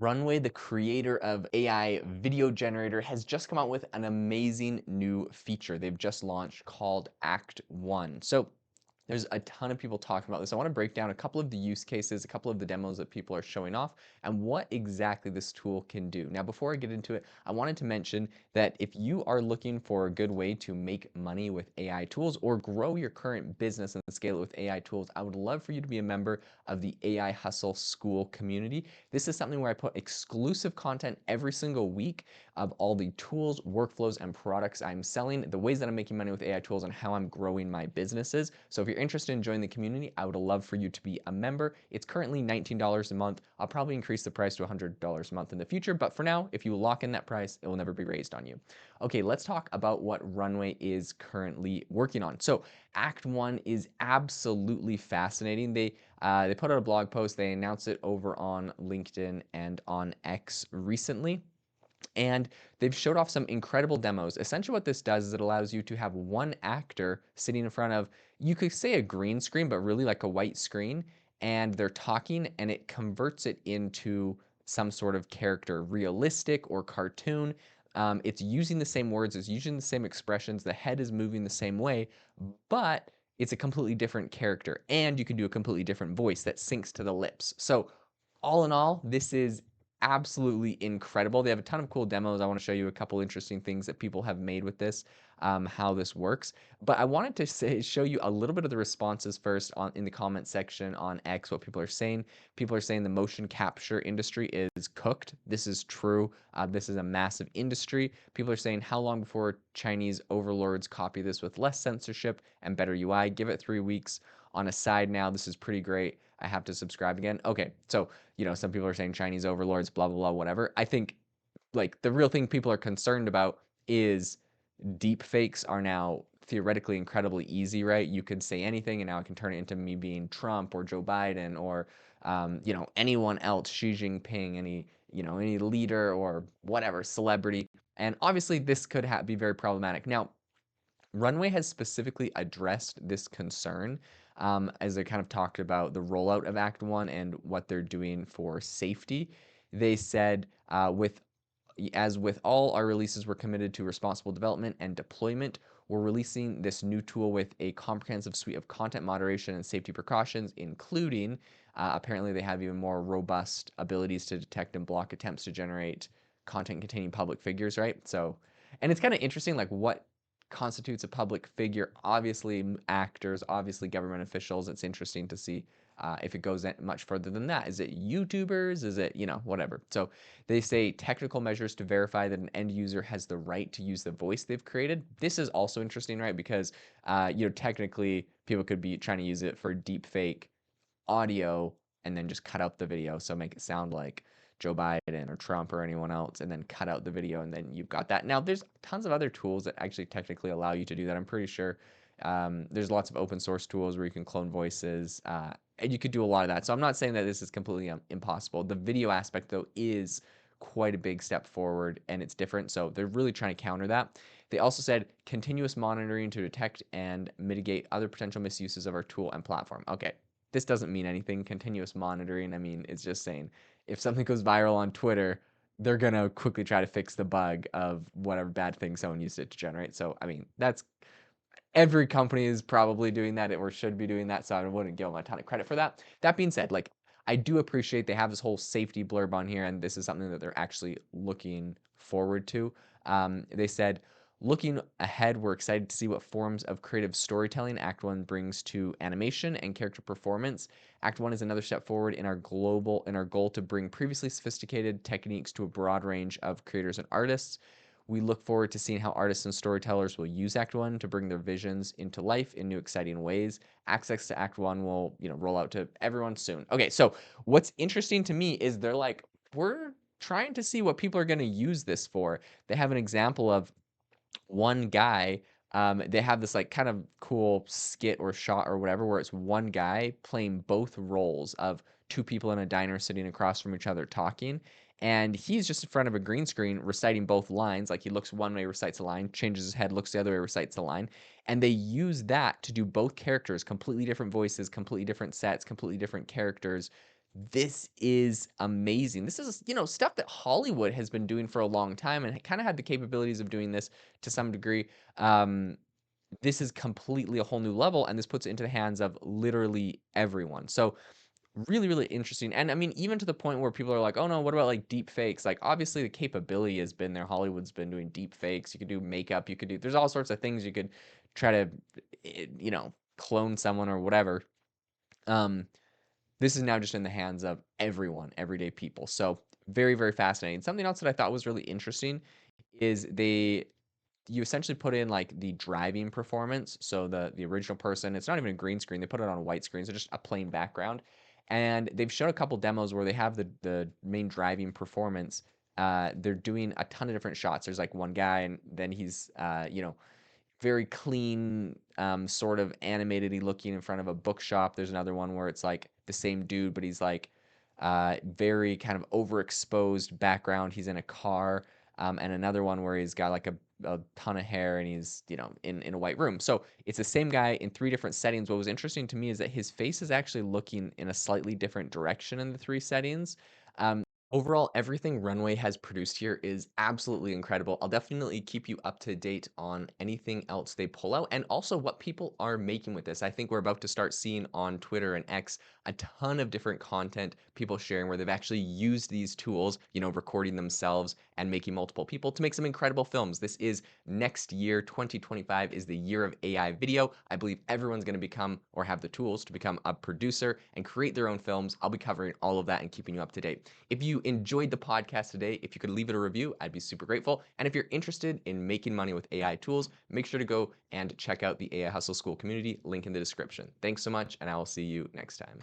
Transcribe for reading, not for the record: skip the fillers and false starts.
Runway, the creator of AI video generator, has just come out with an amazing new feature they've just launched called Act 1. So there's a ton of people talking about this. I want to break down a couple of the use cases, a couple of the demos that people are showing off, and what exactly this tool can do. Now, before I get into it, I wanted to mention that if you are looking for a good way to make money with AI tools or grow your current business and scale it with AI tools, I would love for you to be a member of the AI Hustle School community. This is something where I put exclusive content every single week of all the tools, workflows, and products I'm selling, the ways that I'm making money with AI tools, and how I'm growing my businesses. So if you're interested in joining the community, I would love for you to be a member. It's currently $19 a month. I'll probably increase the price to $100 a month in the future, but for now, if you lock in that price, it will never be raised on you. Okay, let's talk about what Runway is currently working on. So Act 1 is absolutely fascinating. They put out a blog post, they announced it over on LinkedIn and on X recently. And they've showed off some incredible demos. Essentially what this does is it allows you to have one actor sitting in front of, you could say a green screen, but really like a white screen, and they're talking and it converts it into some sort of character, realistic or cartoon. It's using the same words, it's using the same expressions, the head is moving the same way, but it's a completely different character. And you can do a completely different voice that syncs to the lips. So all in all, this is absolutely incredible. They have a ton of cool demos. I want to show you a couple interesting things that people have made with this, how this works. But I wanted to show you a little bit of the responses first in the comment section on X, what people are saying. People are saying the motion capture industry is cooked. This is true. This is a massive industry. People are saying, how long before Chinese overlords copy this with less censorship and better UI? Give it 3 weeks. On a side now, this is pretty great. I have to subscribe again. Okay, so some people are saying Chinese overlords, blah, blah, blah, whatever. I think like the real thing people are concerned about is deepfakes are now theoretically incredibly easy, right? You could say anything and now it can turn it into me being Trump or Joe Biden or, anyone else, Xi Jinping, any leader or whatever, celebrity. And obviously this could be very problematic. Now, Runway has specifically addressed this concern as they kind of talked about the rollout of Act 1 and what they're doing for safety. They said, as with all our releases, we're committed to responsible development and deployment. We're releasing this new tool with a comprehensive suite of content moderation and safety precautions, including apparently they have even more robust abilities to detect and block attempts to generate content containing public figures, right? So, and it's kind of interesting, like what constitutes a public figure. Obviously, actors, obviously, government officials. It's interesting to see if it goes much further than that. Is it YouTubers? Is it, whatever? So they say technical measures to verify that an end user has the right to use the voice they've created. This is also interesting, right? Because, technically people could be trying to use it for deep fake audio and then just cut out the video. So make it sound like Joe Biden or Trump or anyone else, and then cut out the video, and then you've got that. Now, there's tons of other tools that actually technically allow you to do that. I'm pretty sure there's lots of open source tools where you can clone voices, and you could do a lot of that. So I'm not saying that this is completely impossible. The video aspect, though, is quite a big step forward, and it's different. So they're really trying to counter that. They also said continuous monitoring to detect and mitigate other potential misuses of our tool and platform. Okay, this doesn't mean anything. Continuous monitoring, I mean, it's just saying if something goes viral on Twitter, they're going to quickly try to fix the bug of whatever bad thing someone used it to generate. So, I mean, that's every company is probably doing that or should be doing that. So I wouldn't give them a ton of credit for that. That being said, like, I do appreciate they have this whole safety blurb on here, and this is something that they're actually looking forward to. They said, looking ahead, we're excited to see what forms of creative storytelling Act 1 brings to animation and character performance. Act 1 is another step forward in our goal to bring previously sophisticated techniques to a broad range of creators and artists. We look forward to seeing how artists and storytellers will use Act 1 to bring their visions into life in new exciting ways. Access to Act 1 will, roll out to everyone soon. Okay, so what's interesting to me is they're like, we're trying to see what people are going to use this for. They have an example of one guy. They have this like kind of cool skit or shot or whatever where it's one guy playing both roles of two people in a diner sitting across from each other talking, and he's just in front of a green screen reciting both lines. Like he looks one way, recites a line, changes his head, looks the other way, recites the line, and they use that to do both characters, completely different voices, completely different sets, completely different characters, This is amazing. This is, stuff that Hollywood has been doing for a long time and kind of had the capabilities of doing this to some degree. Um, this is completely a whole new level, and this puts it into the hands of literally everyone. So really, really interesting. And I mean, even to the point where people are like, oh no, what about like deep fakes? Like, obviously, the capability has been there. Hollywood's been doing deep fakes. You could do makeup. There's all sorts of things you could try to, clone someone or whatever. Um, this is now just in the hands of everyone, everyday people. So very, very fascinating. Something else that I thought was really interesting is you essentially put in like the driving performance. So the original person, it's not even a green screen. They put it on a white screen, so just a plain background. And they've shown a couple demos where they have the main driving performance. They're doing a ton of different shots. There's like one guy, and then he's very clean, sort of animated looking in front of a bookshop. There's another one where it's like the same dude, but he's like very kind of overexposed background. He's in a car, and another one where he's got like a ton of hair and he's in a white room. So it's the same guy in three different settings. What was interesting to me is that his face is actually looking in a slightly different direction in the three settings. Um, Overall, everything Runway has produced here is absolutely incredible. I'll definitely keep you up to date on anything else they pull out and also what people are making with this. I think we're about to start seeing on Twitter and X a ton of different content people sharing where they've actually used these tools, recording themselves and making multiple people to make some incredible films. This is next year, 2025 is the year of AI video. I believe everyone's going to become or have the tools to become a producer and create their own films. I'll be covering all of that and keeping you up to date. If you enjoyed the podcast today, if you could leave it a review, I'd be super grateful. And if you're interested in making money with AI tools, make sure to go and check out the AI Hustle School community, link in the description. Thanks so much, and I will see you next time.